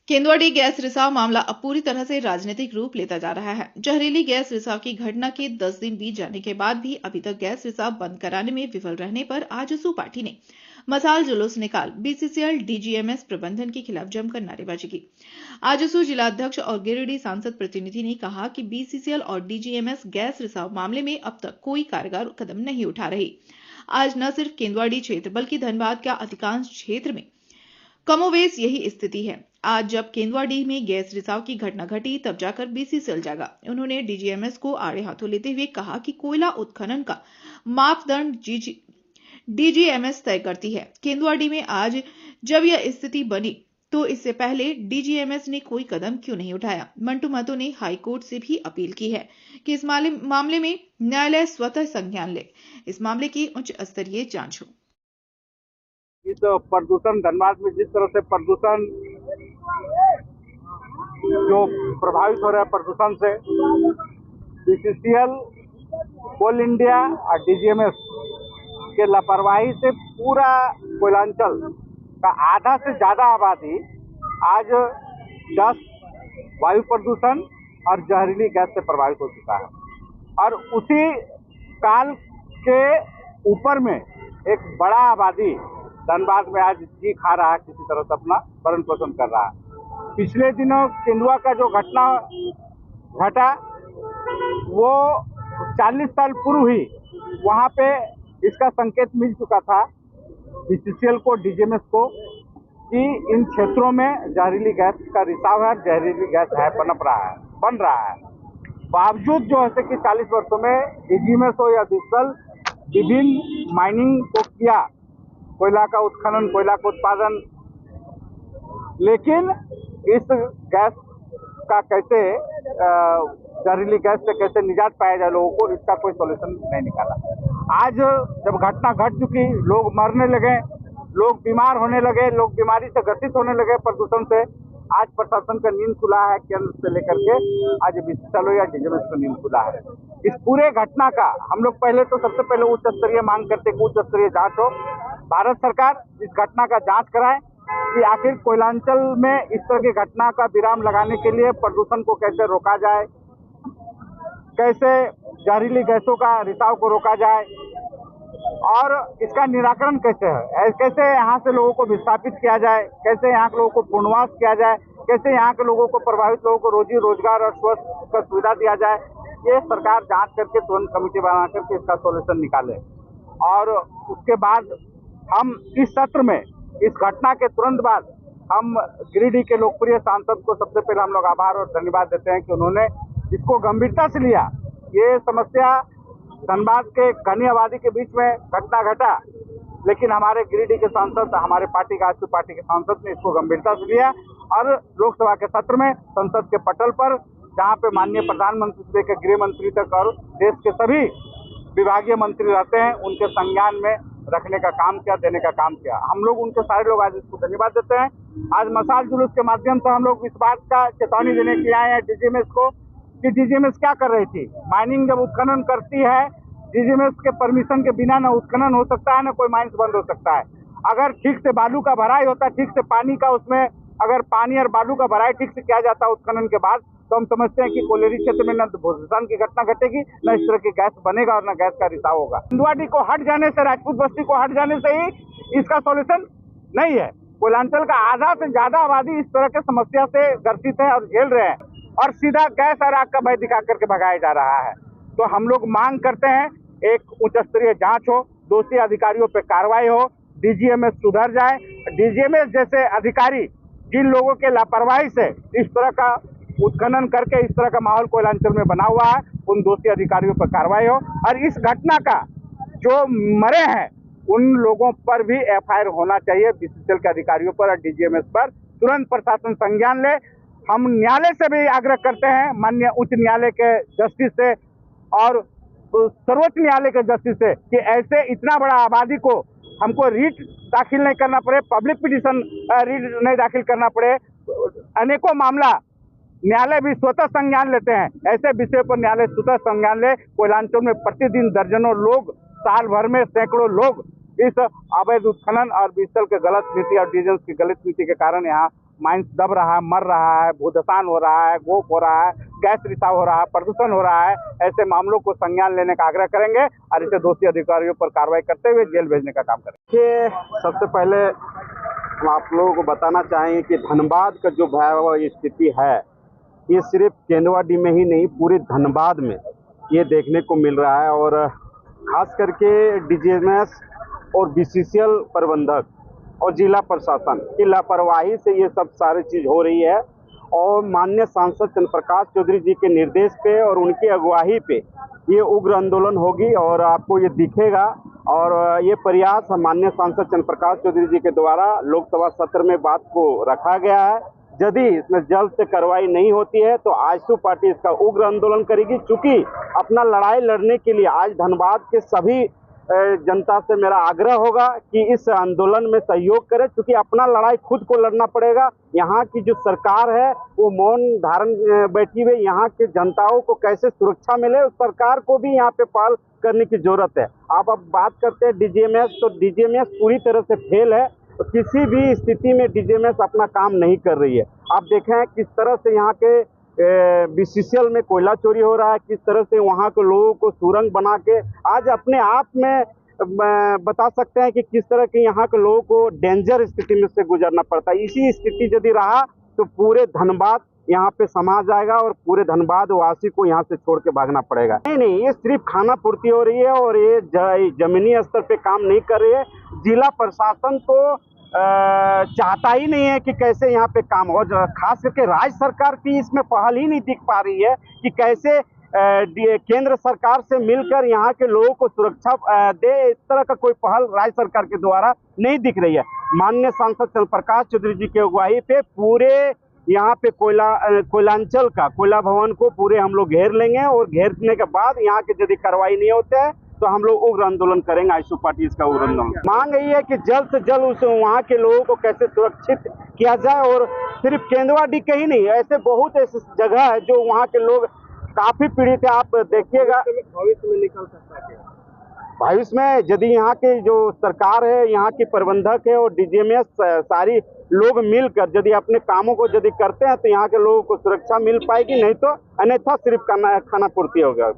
केंदुआड़ी gas रिसाव मामला अब पूरी तरह से राजनीतिक रूप लेता जा रहा है। जहरीली गैस रिसाव की घटना के 10 दिन बीत जाने के बाद भी अभी तक गैस रिसाव बंद कराने में विफल रहने पर आजसू पार्टी ने मसाल जुलूस निकाल बीसीसीएल डीजीएमएस प्रबंधन के खिलाफ जमकर नारेबाजी की। आजसू जिलाध्यक्ष और गिरिडीह सांसद प्रतिनिधि ने कहा कि बीसीसीएल और डीजीएमएस गैस रिसाव मामले में अब तक कोई कारगर कदम नहीं उठा रही। आज न सिर्फ केंदुआड़ी क्षेत्र बल्कि धनबाद का अधिकांश क्षेत्र में कमोवेश यही स्थिति है। आज जब केंदुआडीह में गैस रिसाव की घटना घटी तब जाकर बीसीसीएल जागा। उन्होंने डीजीएमएस को आड़े हाथों लेते हुए कहा कि कोयला उत्खनन का मापदंड डीजीएमएस तय करती है। केंदुआडीह में आज जब यह स्थिति बनी तो इससे पहले डीजीएमएस ने कोई कदम क्यों नहीं उठाया। मंटू महतो ने हाईकोर्ट से भी अपील की है कि इस मामले में न्यायालय स्वतः संज्ञान ले, इस मामले की उच्च स्तरीय जांच हो। इस प्रदूषण धनबाद में जिस तरह से प्रदूषण जो प्रभावित हो रहा है प्रदूषण से, बीसीसीएल, कोल इंडिया और डीजीएमएस के लापरवाही से पूरा कोयलांचल का आधा से ज्यादा आबादी आज डस्ट, वायु प्रदूषण और जहरीली गैस से प्रभावित हो चुका है। और उसी काल के ऊपर में एक बड़ा आबादी धनबाद में आज जी खा रहा है, किसी तरह से अपना भरण पोषण कर रहा है। पिछले दिनों केंदुआ का जो घटना घटा वो 40 साल पूर्व ही वहाँ पे इसका संकेत मिल चुका था बीसीसीएल को, डीजीएमएस को, कि इन क्षेत्रों में जहरीली गैस का रिसाव है, जहरीली गैस है, बन रहा है। बावजूद जो है कि 40 वर्षों में डीजीएमएस हो या बीसीसीएल विभिन्न माइनिंग को किया, कोयला का उत्खनन, कोयला का उत्पादन, लेकिन इस गैस का कैसे जहरीली गैस से कैसे निजात पाया जाए लोगों को, इसका कोई सॉल्यूशन नहीं निकाला। आज जब घटना घट चुकी, लोग मरने लगे, लोग बीमार होने लगे, लोग बीमारी से ग्रसित होने लगे प्रदूषण से, आज प्रशासन का नींद खुला है। केंद्र से लेकर के आज बीसीसीएल या डीजीएमएस का नींद खुला है। इस पूरे घटना का हम लोग पहले तो सबसे पहले उच्च स्तरीय मांग करते कि उच्च स्तरीय जांच हो। भारत सरकार इस घटना का जांच कराए कि आखिर कोयलांचल में इस तरह की घटना का विराम लगाने के लिए प्रदूषण को कैसे रोका जाए, कैसे जहरीली गैसों का रिसाव को रोका जाए और इसका निराकरण कैसे है, कैसे यहाँ से लोगों को विस्थापित किया जाए, कैसे यहाँ के लोगों को पुनर्वास किया जाए, कैसे यहाँ के लोगों को, प्रभावित लोगों को रोजी रोजगार और स्वास्थ्य का सुविधा दिया जाए। ये सरकार जांच करके तुरंत कमेटी बना करके इसका सॉल्यूशन निकाले। और उसके बाद हम इस सत्र में, इस घटना के तुरंत बाद, हम गिरिडीह के लोकप्रिय सांसद को सबसे पहले हम लोग आभार और धन्यवाद देते हैं कि उन्होंने इसको गंभीरता से लिया। ये समस्या धनबाद के घनी आबादी के बीच में घटना घटा, लेकिन हमारे गिरिडीह के सांसद, हमारे पार्टी का, आजसू पार्टी के सांसद ने इसको गंभीरता से लिया और लोकसभा के सत्र में संसद के पटल पर, जहाँ पे माननीय प्रधानमंत्री से लेकर गृह मंत्री तक और देश के सभी विभागीय मंत्री रहते हैं, उनके संज्ञान में रखने का काम किया, देने का काम किया। हम लोग उनके सारे लोग आज इसको धन्यवाद देते हैं। आज मसाल जुलूस के माध्यम से हम लोग इस बात का चेतावनी देने के लिए आए हैं डीजीएमएस को कि डीजीएमएस क्या कर रही थी। माइनिंग जब उत्खनन करती है, डीजीएमएस के परमिशन के बिना न उत्खनन हो सकता है, न कोई माइंस बंद हो सकता है। अगर ठीक से बालू का भराई होता, ठीक से पानी का, उसमें अगर पानी और बालू का भराई ठीक से किया जाता उत्खनन के बाद, तो हम समझते हैं कि कोयलेरी क्षेत्र में न भूस्खलन की घटना घटेगी, न इस तरह की गैस बनेगा और न गैस का रिसाव होगा। केंदुआडीह को हट जाने से, राजपूत बस्ती को हट जाने से ही इसका सॉल्यूशन नहीं है। कोयलांचल का आधा से ज्यादा आबादी इस तरह के समस्या से ग्रसित है और झेल रहे हैं, और सीधा गैस और आग का भय दिखा करके भगाया जा रहा है। तो हम लोग मांग करते हैं एक उच्च स्तरीय जांच हो, दोषी अधिकारियों पर कार्रवाई हो, डीजीएमएस सुधर जाए। डीजीएमएस जैसे अधिकारी जिन लोगों के लापरवाही से इस तरह का उत्खनन करके इस तरह का माहौल कोयलांचल में बना हुआ है, उन दोषी अधिकारियों पर कार्रवाई हो। और इस घटना का जो मरे हैं उन लोगों पर भी एफआईआर होना चाहिए, बीसीसीएल के अधिकारियों पर और डीजीएमएस पर तुरंत प्रशासन संज्ञान ले। हम न्यायालय से भी आग्रह करते हैं, माननीय उच्च न्यायालय के जस्टिस से और सर्वोच्च न्यायालय के जस्टिस से, कि ऐसे इतना बड़ा आबादी को हमको रीट दाखिल नहीं करना पड़े, पब्लिक पिटीशन रीट नहीं दाखिल करना पड़े। अनेकों मामला न्यायालय भी स्वतः संज्ञान लेते हैं, ऐसे विषय पर न्यायालय स्वतः संज्ञान ले। कोयलांचल में प्रतिदिन दर्जनों लोग, साल भर में सैकड़ों लोग इस अवैध उत्खनन और बीसीसीएल के गलत नीति और डीजीएमएस की गलत नीति के कारण यहाँ माइंस दब रहा है, मर रहा है, भूधसान हो रहा है, गोप हो रहा है, गैस रिसाव हो रहा है, प्रदूषण हो रहा है, ऐसे मामलों को संज्ञान लेने का आग्रह करेंगे और इसे दोषी अधिकारियों पर कार्रवाई करते हुए जेल भेजने का काम करेंगे। सबसे पहले हम आप लोगों को बताना चाहेंगे कि धनबाद का जो भयावह स्थिति है, ये सिर्फ केंदुआडीह में ही नहीं, पूरे धनबाद में ये देखने को मिल रहा है। और खास करके डीजीएमएस और बीसीसीएल प्रबंधक और जिला प्रशासन की लापरवाही से ये सब सारी चीज हो रही है। और माननीय सांसद चंद्र प्रकाश चौधरी जी के निर्देश पे और उनकी अगुवाई पे ये उग्र आंदोलन होगी और आपको ये दिखेगा। और ये प्रयास माननीय सांसद चंद्र प्रकाश चौधरी जी के द्वारा लोकसभा सत्र में बात को रखा गया है। यदि इसमें जल्द से कार्रवाई नहीं होती है तो आजसू पार्टी इसका उग्र आंदोलन करेगी। चूंकि अपना लड़ाई लड़ने के लिए आज धनबाद के सभी जनता से मेरा आग्रह होगा कि इस आंदोलन में सहयोग करें, क्योंकि अपना लड़ाई खुद को लड़ना पड़ेगा। यहाँ की जो सरकार है वो मौन धारण बैठी हुई, यहाँ के जनताओं को कैसे सुरक्षा मिले उस सरकार को भी यहाँ पे पहल करने की जरूरत है। आप अब बात करते हैं डीजीएमएस, तो डीजीएमएस पूरी तरह से फेल है। तो किसी भी स्थिति में डीजीएमएस अपना काम नहीं कर रही है। आप देखें किस तरह से यहाँ के बीसीसीएल में कोयला चोरी हो रहा है, किस तरह से वहाँ के लोगों को सुरंग बना के आज अपने आप में बता सकते हैं कि किस तरह के यहाँ के लोगों को डेंजर स्थिति में से गुजरना पड़ता है। इसी स्थिति यदि रहा तो पूरे धनबाद यहाँ पे समा जाएगा और पूरे धनबाद वासी को यहाँ से छोड़ के भागना पड़ेगा। नहीं, ये सिर्फ खाना पूर्ति हो रही है और ये जमीनी स्तर पे काम नहीं कर रही है। जिला प्रशासन तो चाहता ही नहीं है कि कैसे यहाँ पे काम हो। खास करके राज्य सरकार की इसमें पहल ही नहीं दिख पा रही है कि कैसे केंद्र सरकार से मिलकर यहाँ के लोगों को सुरक्षा दे। इस तरह का कोई पहल राज्य सरकार के द्वारा नहीं दिख रही है। माननीय सांसद चंद्र प्रकाश चौधरी जी की अगुवाई पे पूरे यहाँ पे कोयलांचल का कोयला भवन को पूरे हम लोग घेर लेंगे और घेरने के बाद यहाँ के यदि कार्रवाई नहीं होते हैं तो हम लोग उग्र आंदोलन करेंगे। आजसू पार्टी इसका उग्र आंदोलन मांग यही है कि जल्द से जल्द उस वहाँ के लोगों को कैसे सुरक्षित किया जाए। और सिर्फ केंदुआडीह के ही नहीं, ऐसे बहुत ऐसी जगह है जो वहाँ के लोग काफी पीड़ित है। आप देखिएगा भविष्य में निकल सकता है। भविष्य में यदि यहाँ के जो सरकार है, यहाँ के प्रबंधक है और डीजीएमएस सारी लोग मिलकर यदि अपने कामों को यदि करते हैं तो यहाँ के लोगों को सुरक्षा मिल पाएगी, नहीं तो अन्यथा सिर्फ खाना पूर्ति होगा।